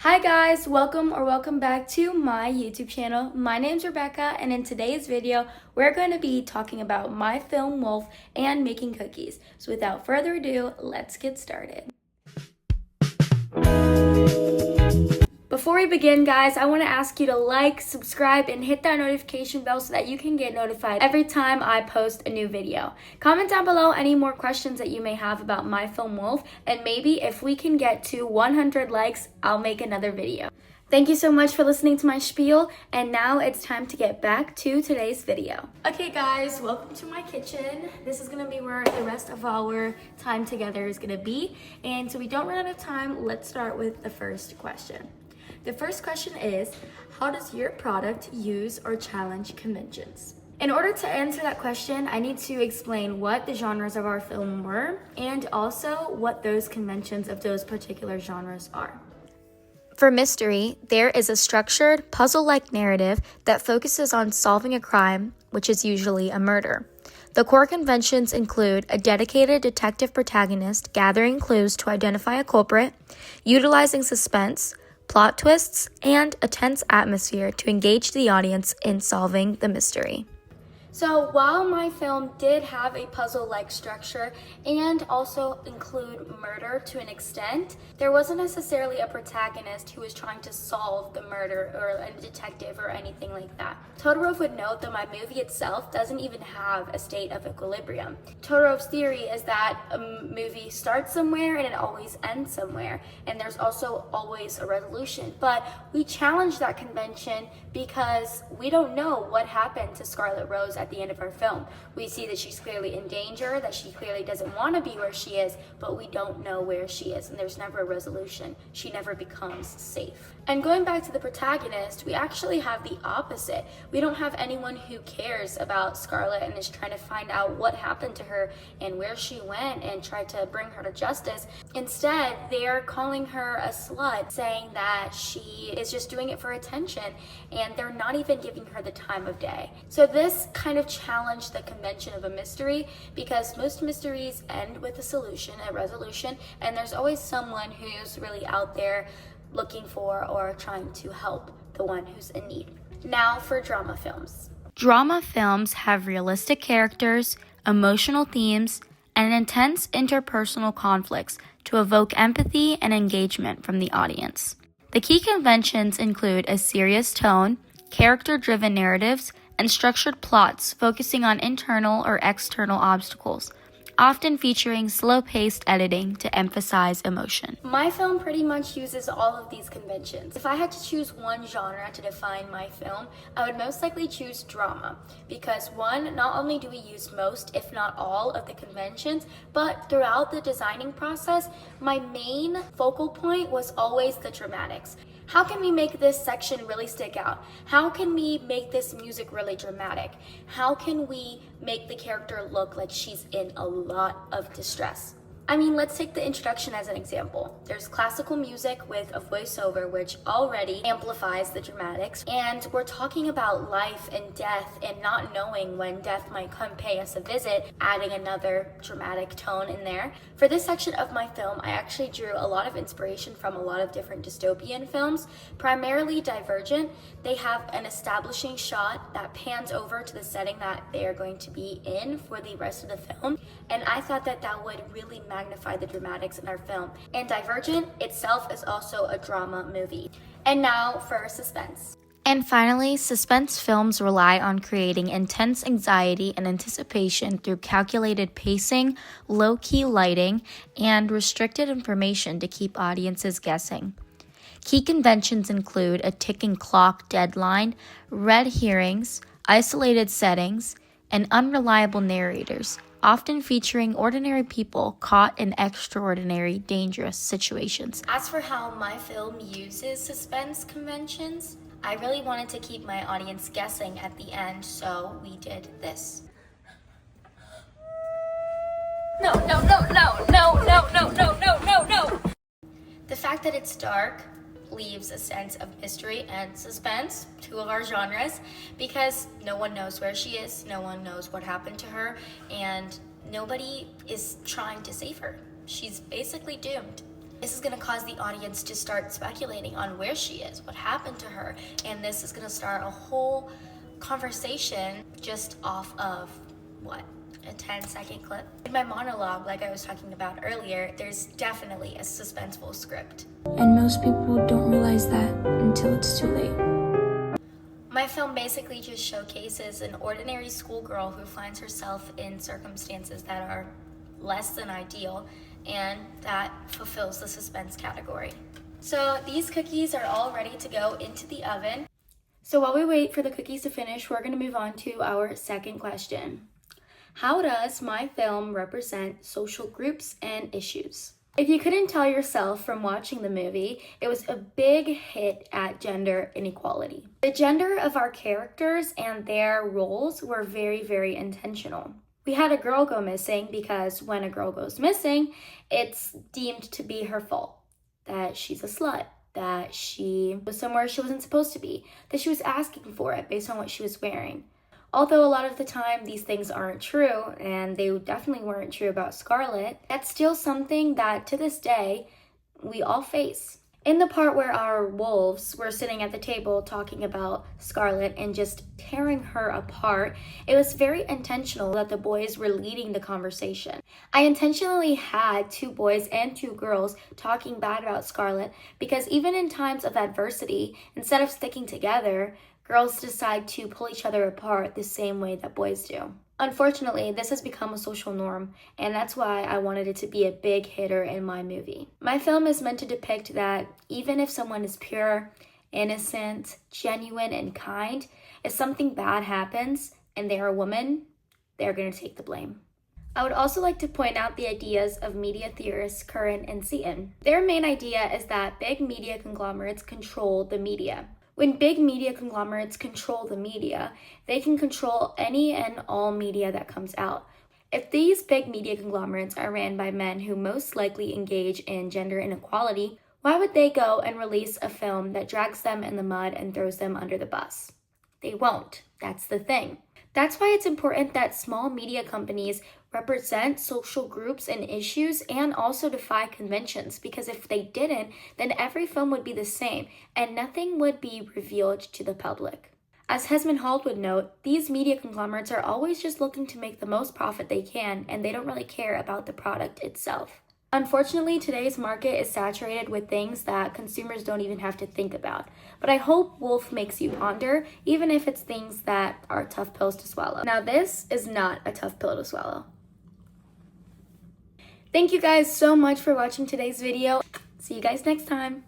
Hi guys, welcome back to my YouTube channel. My name's Rebecca, and in today's video, we're going to be talking about my film Wolf and making cookies. So without further ado, let's get started. Before we begin, guys, I want to ask you to like, subscribe, and hit that notification bell so that you can get notified every time I post a new video. Comment down below any more questions that you may have about my film Wolf, and maybe if we can get to 100 likes, I'll make another video. Thank you so much for listening to my spiel, and now it's time to get back to today's video. Okay guys, welcome to my kitchen. This is gonna be where the rest of our time together is gonna be, and so we don't run out of time, let's start with the first question. The first question is, how does your product use or challenge conventions? In order to answer that question, I need to explain what the genres of our film were and also what those conventions of those particular genres are. For mystery, there is a structured, puzzle-like narrative that focuses on solving a crime, which is usually a murder. The core conventions include a dedicated detective protagonist gathering clues to identify a culprit, utilizing suspense, plot twists, and a tense atmosphere to engage the audience in solving the mystery. So while my film did have a puzzle-like structure and also include murder to an extent, there wasn't necessarily a protagonist who was trying to solve the murder or a detective or anything like that. Todorov would note that my movie itself doesn't even have a state of equilibrium. Todorov's theory is that a movie starts somewhere and it always ends somewhere, and there's also always a resolution. But we challenge that convention because we don't know what happened to Scarlet Rose at the end of our film. We see that she's clearly in danger, that she clearly doesn't want to be where she is, but we don't know where she is, and there's never a resolution. She never becomes safe. And going back to the protagonist, we actually have the opposite. We don't have anyone who cares about Scarlet and is trying to find out what happened to her and where she went and try to bring her to justice. Instead, they're calling her a slut, saying that she is just doing it for attention, and they're not even giving her the time of day. So this kind of challenged the convention of a mystery, because most mysteries end with a solution, a resolution, and there's always someone who's really out there looking for or trying to help the one who's in need. Now for drama films. Drama films have realistic characters, emotional themes, and intense interpersonal conflicts to evoke empathy and engagement from the audience. The key conventions include a serious tone, character-driven narratives, and structured plots focusing on internal or external obstacles, often featuring slow-paced editing to emphasize emotion. My film pretty much uses all of these conventions. If I had to choose one genre to define my film, I would most likely choose drama, because one, not only do we use most, if not all, of the conventions, but throughout the designing process, my main focal point was always the dramatics. How can we make this section really stick out? How can we make this music really dramatic? How can we make the character look like she's in a lot of distress? I mean, let's take the introduction as an example. There's classical music with a voiceover, which already amplifies the dramatics, and we're talking about life and death and not knowing when death might come pay us a visit, adding another dramatic tone in there. For this section of my film, I actually drew a lot of inspiration from a lot of different dystopian films, primarily Divergent. They have an establishing shot that pans over to the setting that they are going to be in for the rest of the film, and I thought that that would really magnify the dramatics in our film. And Divergent itself is also a drama movie. And now for suspense. And finally, suspense films rely on creating intense anxiety and anticipation through calculated pacing, low-key lighting, and restricted information to keep audiences guessing. Key conventions include a ticking clock deadline, red herrings, isolated settings, and unreliable narrators, often featuring ordinary people caught in extraordinary, dangerous situations. As for how my film uses suspense conventions, I really wanted to keep my audience guessing at the end, so we did this. No. The fact that it's dark leaves a sense of mystery and suspense, two of our genres, because no one knows where she is, no one knows what happened to her, and nobody is trying to save her. She's basically doomed. This is going to cause the audience to start speculating on where she is, what happened to her, and this is going to start a whole conversation just off of, what, a 10-second clip? In my monologue, like I was talking about earlier, there's definitely a suspenseful script. And most people don't realize that until it's too late. My film basically just showcases an ordinary schoolgirl who finds herself in circumstances that are less than ideal, and that fulfills the suspense category. So these cookies are all ready to go into the oven. So while we wait for the cookies to finish, we're going to move on to our second question. How does my film represent social groups and issues? If you couldn't tell yourself from watching the movie, it was a big hit at gender inequality. The gender of our characters and their roles were very, very intentional. We had a girl go missing because when a girl goes missing, it's deemed to be her fault. That she's a slut, that she was somewhere she wasn't supposed to be, that she was asking for it based on what she was wearing. Although a lot of the time these things aren't true, and they definitely weren't true about Scarlett, that's still something that to this day we all face. In the part where our wolves were sitting at the table talking about Scarlett and just tearing her apart, it was very intentional that the boys were leading the conversation. I intentionally had 2 boys and 2 girls talking bad about Scarlett because even in times of adversity, instead of sticking together, girls decide to pull each other apart the same way that boys do. Unfortunately, this has become a social norm, and that's why I wanted it to be a big hitter in my movie. My film is meant to depict that even if someone is pure, innocent, genuine, and kind, if something bad happens and they're a woman, they're going to take the blame. I would also like to point out the ideas of media theorists Curran and Seaton. Their main idea is that big media conglomerates control the media. When big media conglomerates control the media, they can control any and all media that comes out. If these big media conglomerates are ran by men who most likely engage in gender inequality, why would they go and release a film that drags them in the mud and throws them under the bus? They won't. That's the thing. That's why it's important that small media companies represent social groups and issues and also defy conventions, because if they didn't, then every film would be the same and nothing would be revealed to the public. As Hesmond Hall would note, these media conglomerates are always just looking to make the most profit they can, and they don't really care about the product itself. Unfortunately, today's market is saturated with things that consumers don't even have to think about. But I hope Wolf makes you ponder, even if it's things that are tough pills to swallow. Now, this is not a tough pill to swallow. Thank you guys so much for watching today's video. See you guys next time.